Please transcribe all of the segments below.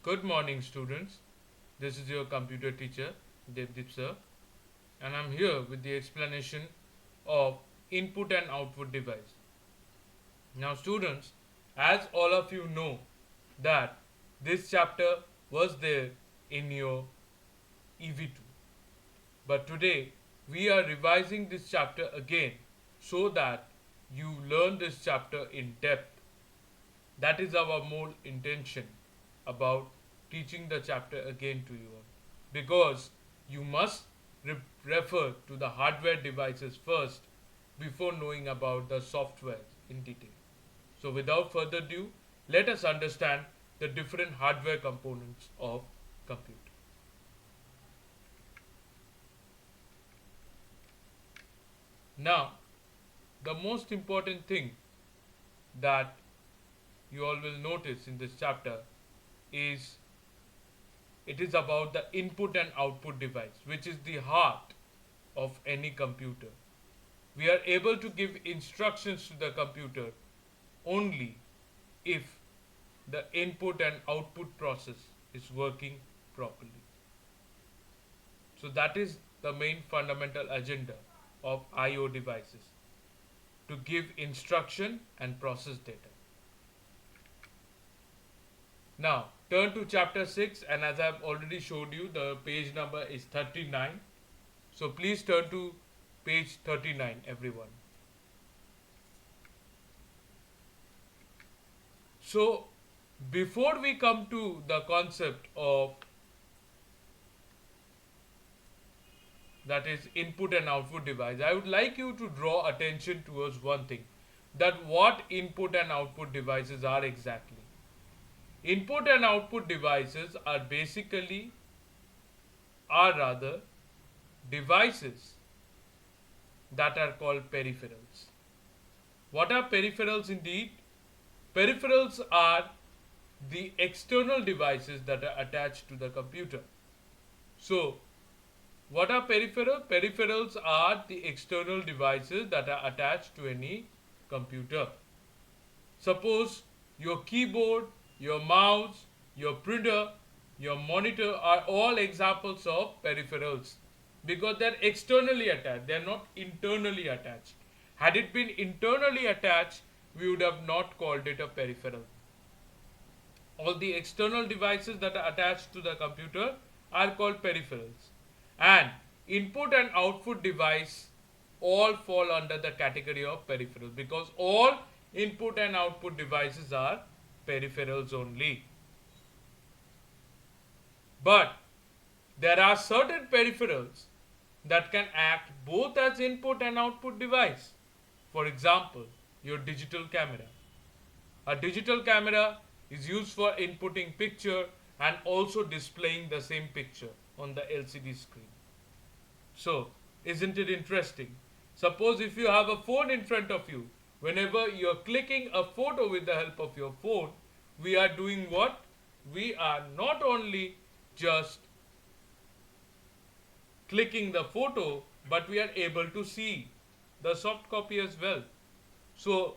Good morning, students. This is your computer teacher, Devdeep sir, and I'm here with the explanation of input and output device. Now, students, as all of you know, that this chapter was there in your EV2, but today we are revising this chapter again so that you learn this chapter in depth. That is our more intention about teaching the chapter again to you all. Because you must refer to the hardware devices first before knowing about the software in detail. So, without further ado, let us understand the different hardware components of computer. Now, the most important thing that you all will notice in this chapter is it is about the input and output device, which is the heart of any computer. We are able to give instructions to the computer only if the input and output process is working properly. So that is the main fundamental agenda of IO devices, to give instruction and process data. Now turn to chapter 6, and as I have already showed you, the page number is 39. So please turn to page 39, everyone. So before we come to the concept of that is input and output device, I would like you to draw attention towards one thing, that what input and output devices are exactly. Input and output devices are basically, are rather, devices that are called peripherals. What are peripherals indeed? Peripherals are the external devices that are attached to the computer. So, what are peripherals? Peripherals are the external devices that are attached to any computer. Suppose your keyboard, your mouse, your printer, your monitor are all examples of peripherals because they are externally attached, they are not internally attached. Had it been internally attached, we would have not called it a peripheral. All the external devices that are attached to the computer are called peripherals. And input and output device all fall under the category of peripherals because all input and output devices are peripherals only. But there are certain peripherals that can act both as input and output device. For example, your digital camera. A digital camera is used for inputting picture and also displaying the same picture on the LCD screen. So, isn't it interesting? Suppose if you have a phone in front of you, whenever you're clicking a photo with the help of your phone, we are doing what? We are not only just clicking the photo, but we are able to see the soft copy as well. So,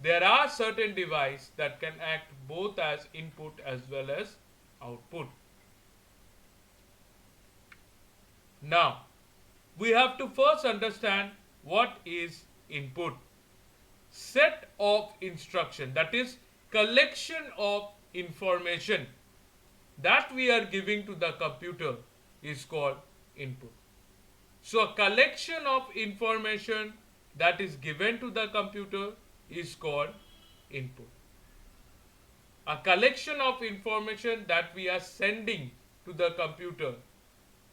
there are certain devices that can act both as input as well as output. Now, we have to first understand what is input. Set of instruction, that is collection of information that we are giving to the computer is called input. So a collection of information that is given to the computer is called input. A collection of information that we are sending to the computer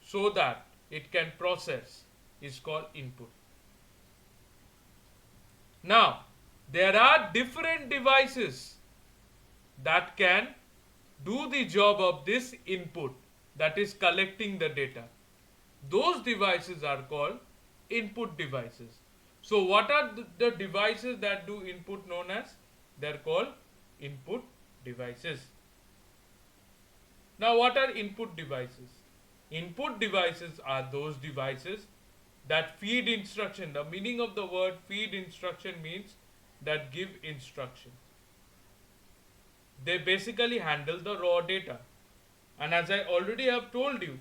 so that it can process is called input. Now, there are different devices that can do the job of this input, that is collecting the data. Those devices are called input devices. So what are the devices that do input known as? They are called input devices. Now what are input devices? Input devices are those devices that feed instruction. The meaning of the word feed instruction means that give instruction. They basically handle the raw data. And as I already have told you,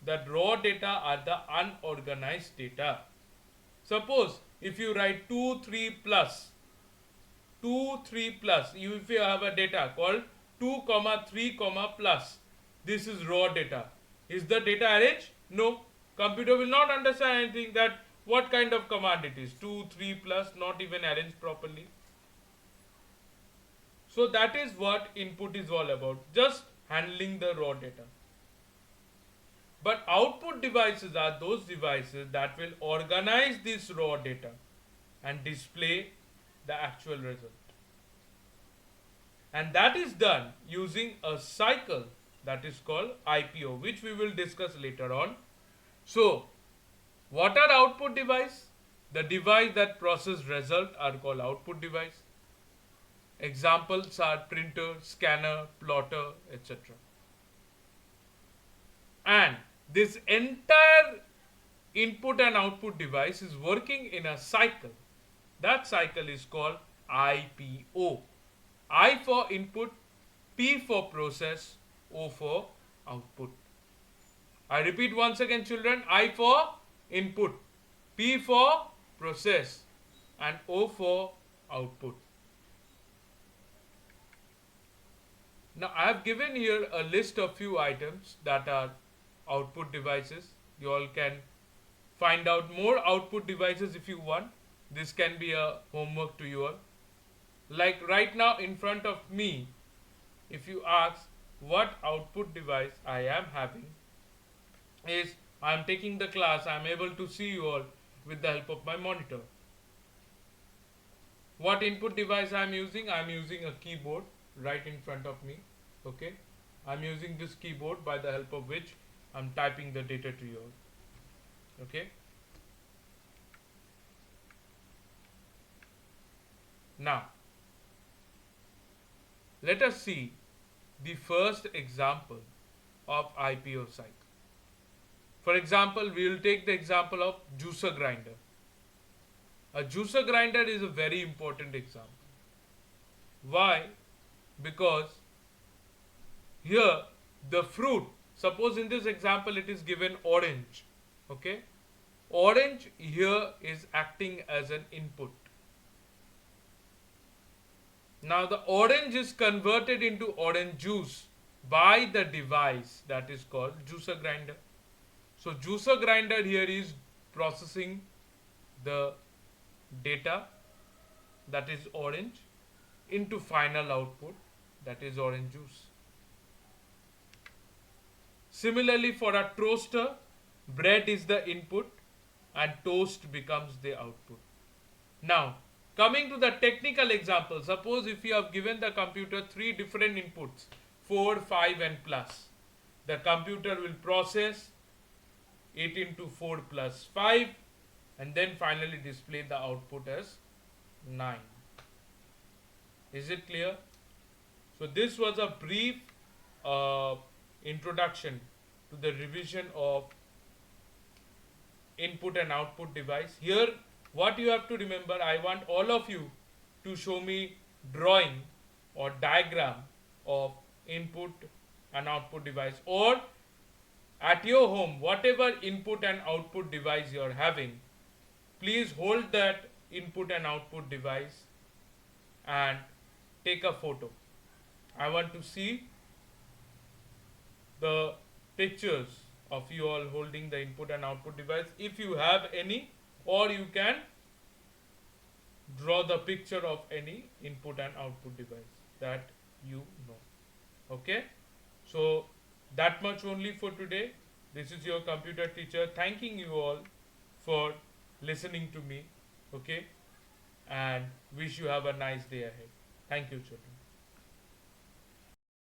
that raw data are the unorganized data. Suppose if you write 2 3 plus 2 3 plus, if you have a data called 2 comma 3 comma plus, this is raw data. Is the data arranged? No. Computer will not understand anything that what kind of command it is. 2 3 plus, not even arranged properly. So that is what input is all about, just handling the raw data. But output devices are those devices that will organize this raw data and display the actual result. And that is done using a cycle that is called IPO, which we will discuss later on. So, what are output device? The device that process result are called output device. Examples are printer, scanner, plotter, etc. And this entire input and output device is working in a cycle. That cycle is called IPO. I for input, P for process, O for output. I repeat once again, children. I for input, P for process, and O for output. Now I have given here a list of few items that are output devices. You all can find out more output devices if you want. This can be a homework to you all. Like right now in front of me, if you ask what output device I am having, is I am taking the class, I am able to see you all with the help of my monitor. What input device I am using? I am using a keyboard right in front of me. Okay, I am using this keyboard by the help of which I am typing the data to you all. Okay. Now, let us see the first example of IPO cycle. For example, we will take the example of juicer grinder. A juicer grinder is a very important example. Why? Because here the fruit, suppose in this example it is given orange. Okay? Orange here is acting as an input. Now the orange is converted into orange juice by the device that is called juicer grinder. So juicer grinder here is processing the data that is orange into final output that is orange juice. Similarly, for a toaster, bread is the input and toast becomes the output. Now, coming to the technical example, suppose if you have given the computer 3 different inputs, 4, 5 and plus. The computer will process it into 4 plus 5 and then finally display the output as 9. Is it clear? So this was a brief introduction to the revision of input and output device. Here what you have to remember, I want all of you to show me drawing or diagram of input and output device, or at your home whatever input and output device you are having, please hold that input and output device and take a photo. I want to see the pictures of you all holding the input and output device if you have any, or you can draw the picture of any input and output device that you know. Okay, so that much only for today. This is your computer teacher thanking you all for listening to me. Okay, and wish you have a nice day ahead. Thank you, children.